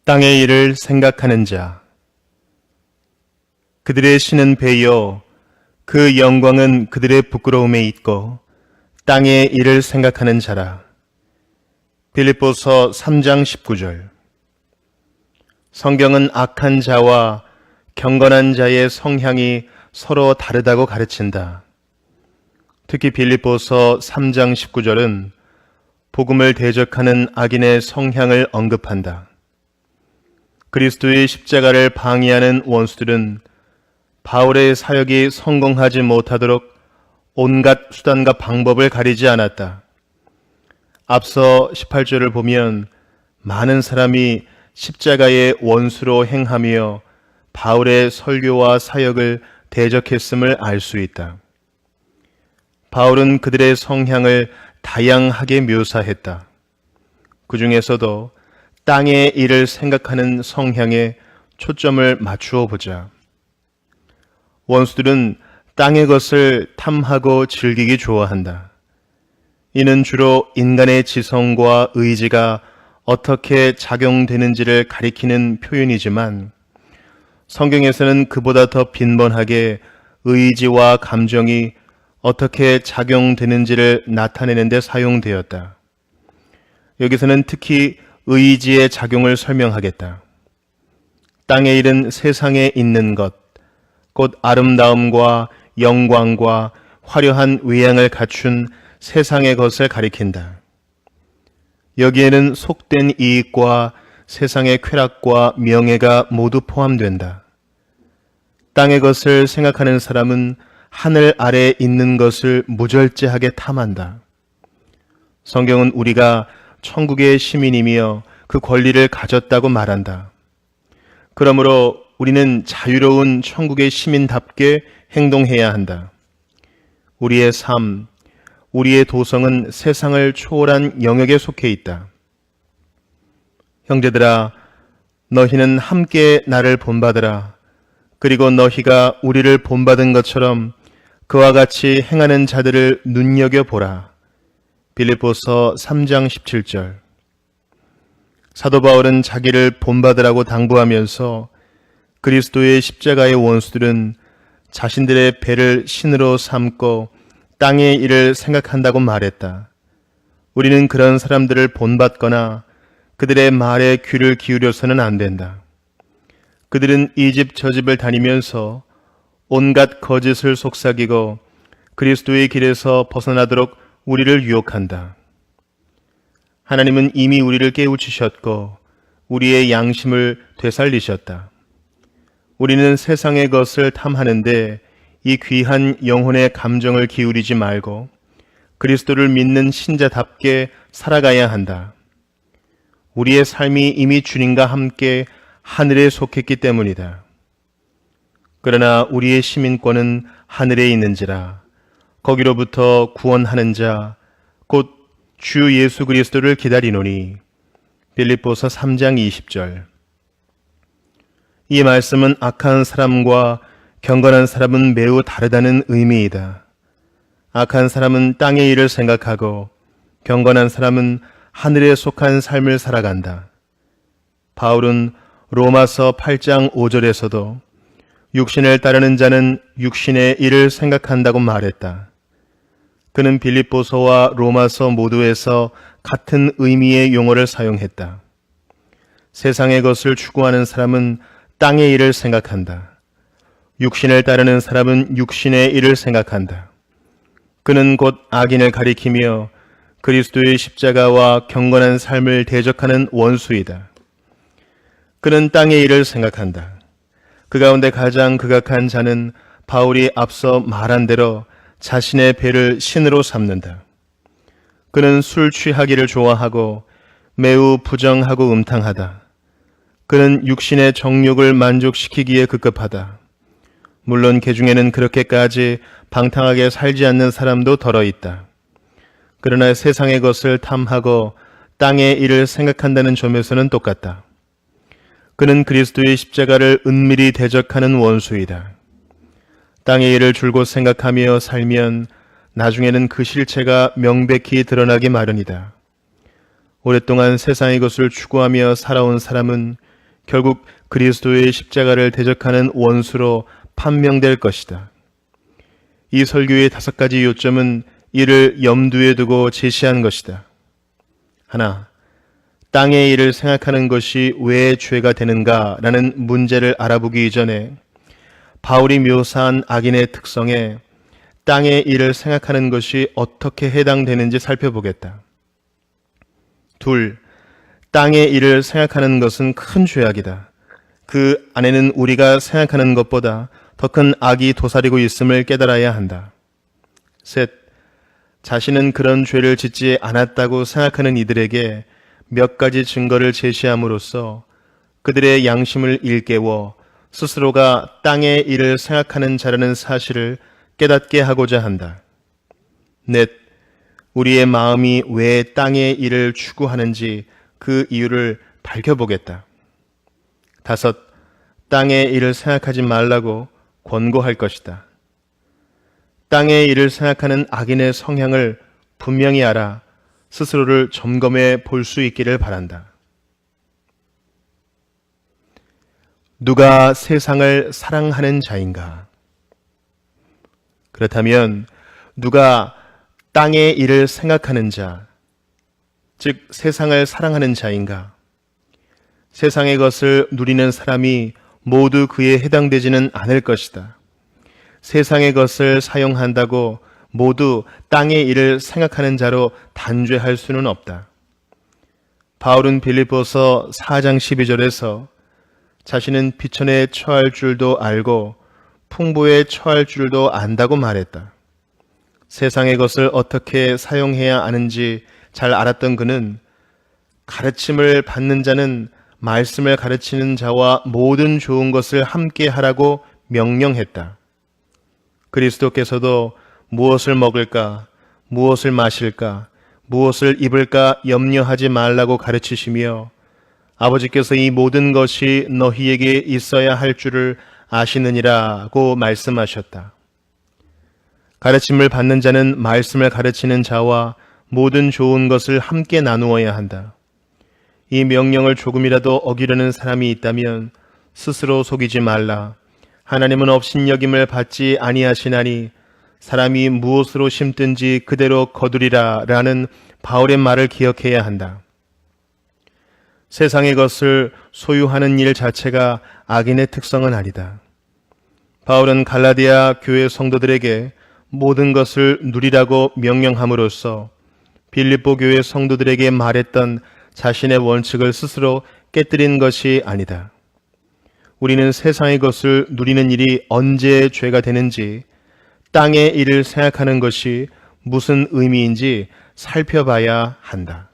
땅의 일을 생각하는 자. 그들의 신은 배요 그 영광은 그들의 부끄러움에 있고 땅의 일을 생각하는 자라. 빌립보서 3장 19절. 성경은 악한 자와 경건한 자의 성향이 서로 다르다고 가르친다. 특히 빌립보서 3장 19절은 복음을 대적하는 악인의 성향을 언급한다. 그리스도의 십자가를 방해하는 원수들은 바울의 사역이 성공하지 못하도록 온갖 수단과 방법을 가리지 않았다. 앞서 18절을 보면 많은 사람이 십자가의 원수로 행하며 바울의 설교와 사역을 대적했음을 알 수 있다. 바울은 그들의 성향을 다양하게 묘사했다. 그 중에서도 땅의 일을 생각하는 성향에 초점을 맞추어 보자. 원수들은 땅의 것을 탐하고 즐기기 좋아한다. 이는 주로 인간의 지성과 의지가 어떻게 작용되는지를 가리키는 표현이지만 성경에서는 그보다 더 빈번하게 의지와 감정이 어떻게 작용되는지를 나타내는 데 사용되었다. 여기서는 특히 의지의 작용을 설명하겠다. 땅의 일은 세상에 있는 것, 곧 아름다움과 영광과 화려한 외양을 갖춘 세상의 것을 가리킨다. 여기에는 속된 이익과 세상의 쾌락과 명예가 모두 포함된다. 땅의 것을 생각하는 사람은 하늘 아래에 있는 것을 무절제하게 탐한다. 성경은 우리가 천국의 시민이며 그 권리를 가졌다고 말한다. 그러므로 우리는 자유로운 천국의 시민답게 행동해야 한다. 우리의 삶, 우리의 도성은 세상을 초월한 영역에 속해 있다. 형제들아, 너희는 함께 나를 본받으라. 그리고 너희가 우리를 본받은 것처럼 그와 같이 행하는 자들을 눈여겨보라. 빌립보서 3장 17절. 사도 바울은 자기를 본받으라고 당부하면서 그리스도의 십자가의 원수들은 자신들의 배를 신으로 삼고 땅의 일을 생각한다고 말했다. 우리는 그런 사람들을 본받거나 그들의 말에 귀를 기울여서는 안 된다. 그들은 이 집 저 집을 다니면서 온갖 거짓을 속삭이고 그리스도의 길에서 벗어나도록 우리를 유혹한다. 하나님은 이미 우리를 깨우치셨고 우리의 양심을 되살리셨다. 우리는 세상의 것을 탐하는데 이 귀한 영혼의 감정을 기울이지 말고 그리스도를 믿는 신자답게 살아가야 한다. 우리의 삶이 이미 주님과 함께 하늘에 속했기 때문이다. 그러나 우리의 시민권은 하늘에 있는지라 거기로부터 구원하는 자 곧 주 예수 그리스도를 기다리노니. 빌립보서 3장 20절. 이 말씀은 악한 사람과 경건한 사람은 매우 다르다는 의미이다. 악한 사람은 땅의 일을 생각하고 경건한 사람은 하늘에 속한 삶을 살아간다. 바울은 로마서 8장 5절에서도 육신을 따르는 자는 육신의 일을 생각한다고 말했다. 그는 빌립보서와 로마서 모두에서 같은 의미의 용어를 사용했다. 세상의 것을 추구하는 사람은 땅의 일을 생각한다. 육신을 따르는 사람은 육신의 일을 생각한다. 그는 곧 악인을 가리키며 그리스도의 십자가와 경건한 삶을 대적하는 원수이다. 그는 땅의 일을 생각한다. 그 가운데 가장 극악한 자는 바울이 앞서 말한 대로 자신의 배를 신으로 삼는다. 그는 술 취하기를 좋아하고 매우 부정하고 음탕하다. 그는 육신의 정욕을 만족시키기에 급급하다. 물론 그 중에는 그렇게까지 방탕하게 살지 않는 사람도 덜어 있다. 그러나 세상의 것을 탐하고 땅의 일을 생각한다는 점에서는 똑같다. 그는 그리스도의 십자가를 은밀히 대적하는 원수이다. 땅의 일을 줄곧 생각하며 살면 나중에는 그 실체가 명백히 드러나기 마련이다. 오랫동안 세상의 것을 추구하며 살아온 사람은 결국 그리스도의 십자가를 대적하는 원수로 판명될 것이다. 이 설교의 5가지 요점은 이를 염두에 두고 제시한 것이다. 하나, 땅의 일을 생각하는 것이 왜 죄가 되는가라는 문제를 알아보기 이전에 바울이 묘사한 악인의 특성에 땅의 일을 생각하는 것이 어떻게 해당되는지 살펴보겠다. 둘, 땅의 일을 생각하는 것은 큰 죄악이다. 그 안에는 우리가 생각하는 것보다 더 큰 악이 도사리고 있음을 깨달아야 한다. 셋, 자신은 그런 죄를 짓지 않았다고 생각하는 이들에게 몇 가지 증거를 제시함으로써 그들의 양심을 일깨워 스스로가 땅의 일을 생각하는 자라는 사실을 깨닫게 하고자 한다. 넷, 우리의 마음이 왜 땅의 일을 추구하는지 그 이유를 밝혀보겠다. 다섯, 땅의 일을 생각하지 말라고 권고할 것이다. 땅의 일을 생각하는 악인의 성향을 분명히 알아 스스로를 점검해 볼 수 있기를 바란다. 누가 세상을 사랑하는 자인가? 그렇다면 누가 땅의 일을 생각하는 자, 즉 세상을 사랑하는 자인가? 세상의 것을 누리는 사람이 모두 그에 해당되지는 않을 것이다. 세상의 것을 사용한다고 모두 땅의 일을 생각하는 자로 단죄할 수는 없다. 바울은 빌립보서 4장 12절에서 자신은 비천에 처할 줄도 알고 풍부에 처할 줄도 안다고 말했다. 세상의 것을 어떻게 사용해야 하는지 잘 알았던 그는 가르침을 받는 자는 말씀을 가르치는 자와 모든 좋은 것을 함께 하라고 명령했다. 그리스도께서도 무엇을 먹을까, 무엇을 마실까, 무엇을 입을까 염려하지 말라고 가르치시며 아버지께서 이 모든 것이 너희에게 있어야 할 줄을 아시느니라고 말씀하셨다. 가르침을 받는 자는 말씀을 가르치는 자와 모든 좋은 것을 함께 나누어야 한다. 이 명령을 조금이라도 어기려는 사람이 있다면 스스로 속이지 말라. 하나님은 업신여김을 받지 아니하시나니 사람이 무엇으로 심든지 그대로 거두리라 라는 바울의 말을 기억해야 한다. 세상의 것을 소유하는 일 자체가 악인의 특성은 아니다. 바울은 갈라디아 교회 성도들에게 모든 것을 누리라고 명령함으로써 빌립보 교회 성도들에게 말했던 자신의 원칙을 스스로 깨뜨린 것이 아니다. 우리는 세상의 것을 누리는 일이 언제 죄가 되는지, 땅의 일을 생각하는 것이 무슨 의미인지 살펴봐야 한다.